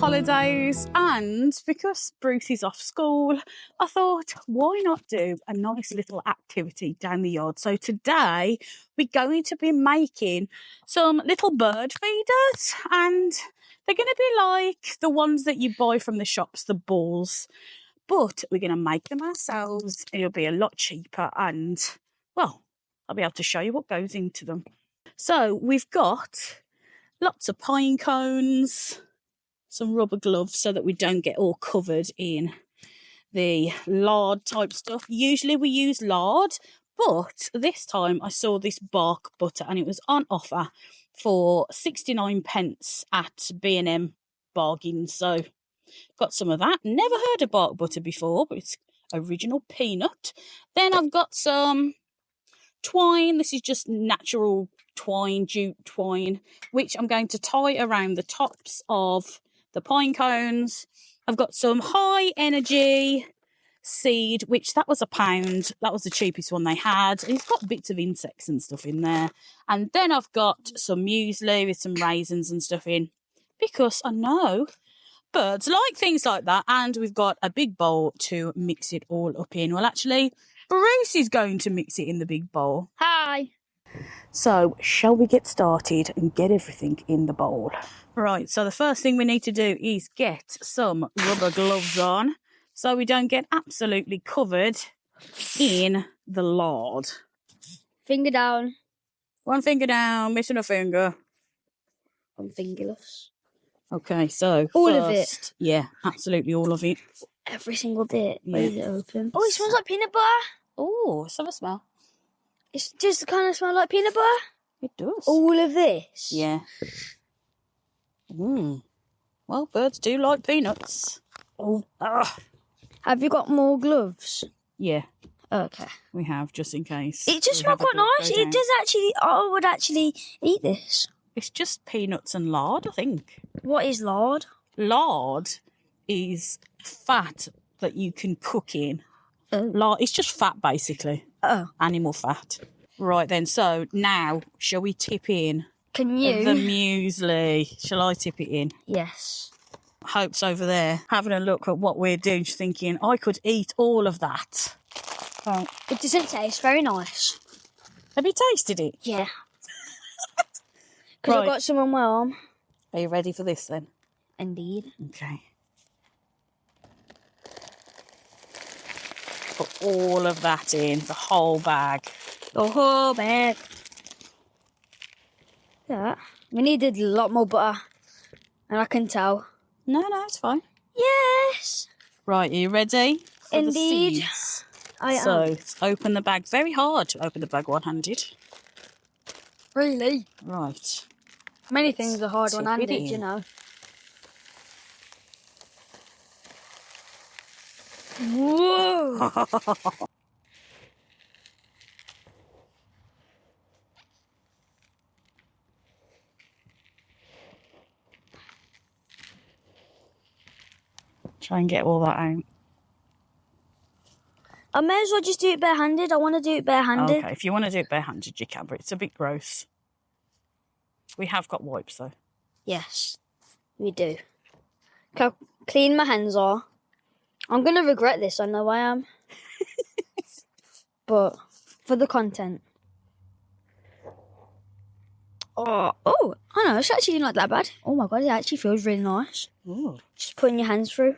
holidays, and because Bruce is off school, I thought, why not do a nice little activity down the yard? So today we're going to be making some little bird feeders, and they're going to be like the ones that you buy from the shops, the balls, but we're going to make them ourselves. It'll be a lot cheaper, and well, I'll be able to show you what goes into them. So we've got lots of pine cones, some rubber gloves so that we don't get all covered in the lard type stuff. Usually we use lard, but this time I saw this bark butter and it was on offer for 69p at B&M bargains. So got some of that. Never heard of bark butter before, but it's original peanut. Then I've got some twine. This is just natural twine, jute twine, which I'm going to tie around the tops of the pine cones. I've got some high energy seed, which that was £1. That was the cheapest one they had. It's got bits of insects and stuff in there. And then I've got some muesli with some raisins and stuff in, because I know birds like things like that. And we've got a big bowl to mix it all up in. Well, actually, Bruce is going to mix it in the big bowl. Hi. So, shall we get started and get everything in the bowl? Right, so the first thing we need to do is get some rubber gloves on so we don't get absolutely covered in the lard. Finger down. One finger down, missing a finger. I'm fingerless. Okay, so all first, of it? Yeah, absolutely all of it. Every single bit. Yeah. Where is it open? Oh, it smells like peanut butter. Oh, let's have a smell. It's just kind of smell like peanut butter. It does. All of this? Yeah. Well, birds do like peanuts. Oh. Have you got more gloves? Yeah. Okay. We have, just in case. It just smells quite nice. It does actually. I would actually eat this. It's just peanuts and lard, I think. What is lard? Lard is fat that you can cook in. Oh. Lard, it's just fat, basically. Oh. Animal fat. Right then, so now, shall we tip in Can you? the muesli? Shall I tip it in? Yes. Hope's over there having a look at what we're doing. She's thinking, I could eat all of that. Right. It doesn't taste very nice. Have you tasted it? Yeah. Because I've got some on my arm. Are you ready for this then? Indeed. Okay. Put all of that in, the whole bag. The whole bag. Yeah. We needed a lot more butter. And I can tell. No, it's fine. Yes. Right, are you ready for Indeed. the seeds? I am. So, let's open the bag. Very hard to open the bag one-handed. Really? Right. Many things are hard Tip it one-handed, in. you know. Whoa! Try and get all that out. I may as well just do it barehanded. I want to do it barehanded. Okay, if you want to do it barehanded, you can, but it's a bit gross. We have got wipes, though. Yes, we do. Can I clean my hands off? I'm going to regret this, I know I am. But for the content. Oh, I know, it's actually not that bad. Oh my God, it actually feels really nice. Ooh. Just putting your hands through.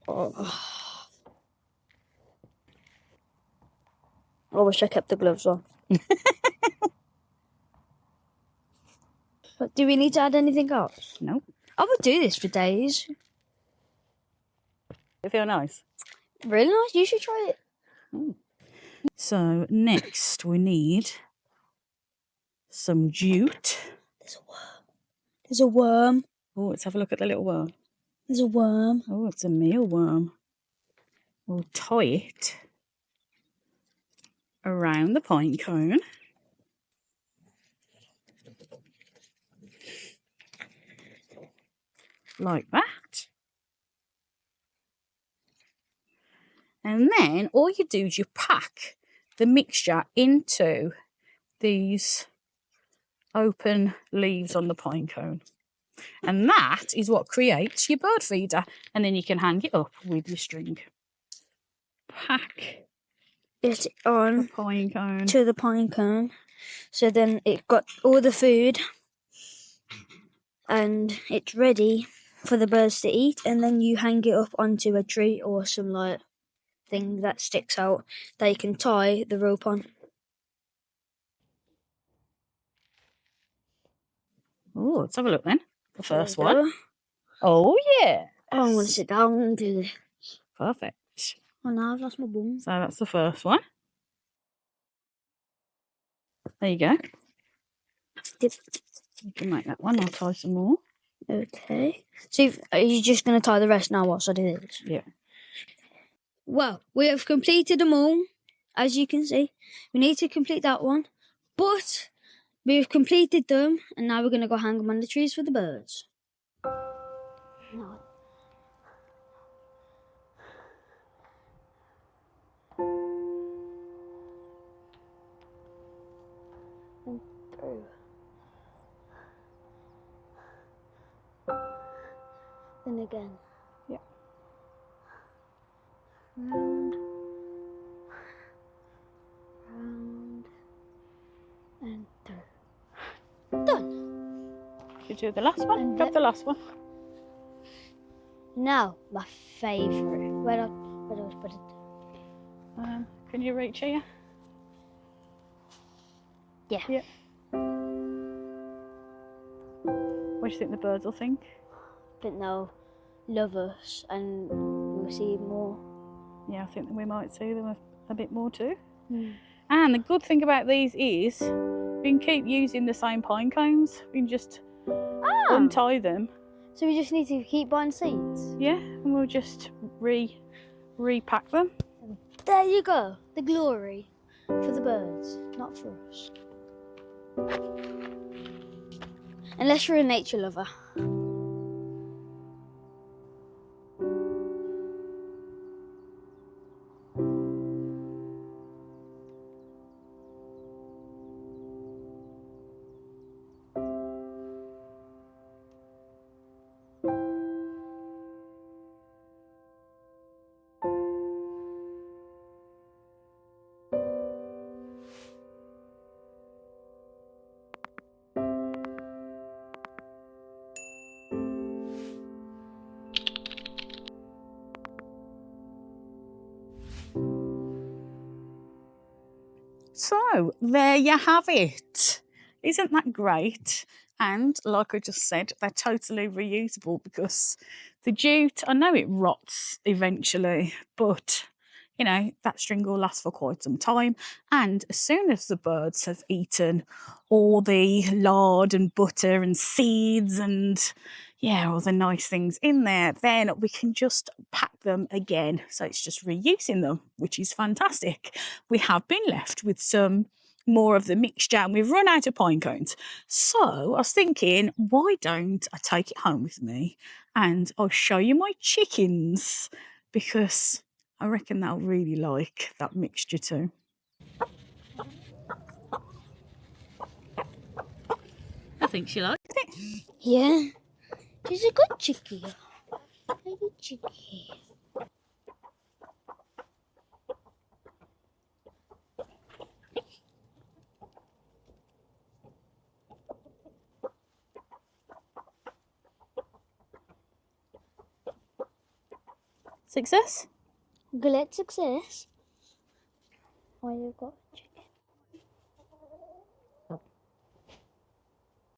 Oh. I wish I kept the gloves on. But do we need to add anything else? No. I would do this for days. It feel nice? Really nice. You should try it. So, next we need some jute. There's a worm. There's a worm. Oh, let's have a look at the little worm. There's a worm. Oh, it's a mealworm. We'll tie it around the pine cone. Like that. And then all you do is you pack the mixture into these, open leaves on the pine cone. And that is what creates your bird feeder. And then you can hang it up with your string. Pack It on the pine cone. to the pine cone. So then it got all the food and it's ready for the birds to eat, and then you hang it up onto a tree or some like thing that sticks out that you can tie the rope on. Oh, let's have a look then. The first There we one. go. Oh, yeah. Oh, I'm going to sit down and do this. Perfect. Oh, no, I've lost my bum. So that's the first one. There you go. Yep. You can make that one. I'll tie some more. Okay. So are you just going to tie the rest now whilst I do this? Yeah. Well, we have completed them all, as you can see. We need to complete that one, but we've completed them, and now we're going to go hang them on the trees for the birds. No. And through. Then again. Yeah. Round. Round. And through. Done. Should you do the last one? And Grab the last one. Now, my favourite. Where do I put it? Can you reach here? Yeah. Yeah. What do you think the birds will think? But they'll love us and we'll see more. Yeah, I think that we might see them a bit more too. Mm. And the good thing about these is we can keep using the same pine cones. We can just untie them. So we just need to keep buying seeds? Yeah, and we'll just repack them. There you go. The glory for the birds, not for us. Unless you're a nature lover. So there you have it. Isn't that great? And like I just said, they're totally reusable because the jute, I know it rots eventually, but you know, that string will last for quite some time. And as soon as the birds have eaten all the lard and butter and seeds and yeah, all the nice things in there, then we can just pack them again. So it's just reusing them, which is fantastic. We have been left with some more of the mixture and we've run out of pine cones. So I was thinking, why don't I take it home with me and I'll show you my chickens because I reckon they'll really like that mixture too. I think she likes it. Yeah. She's a good chickie. A good chickie. Success? Great success. Oh, you've got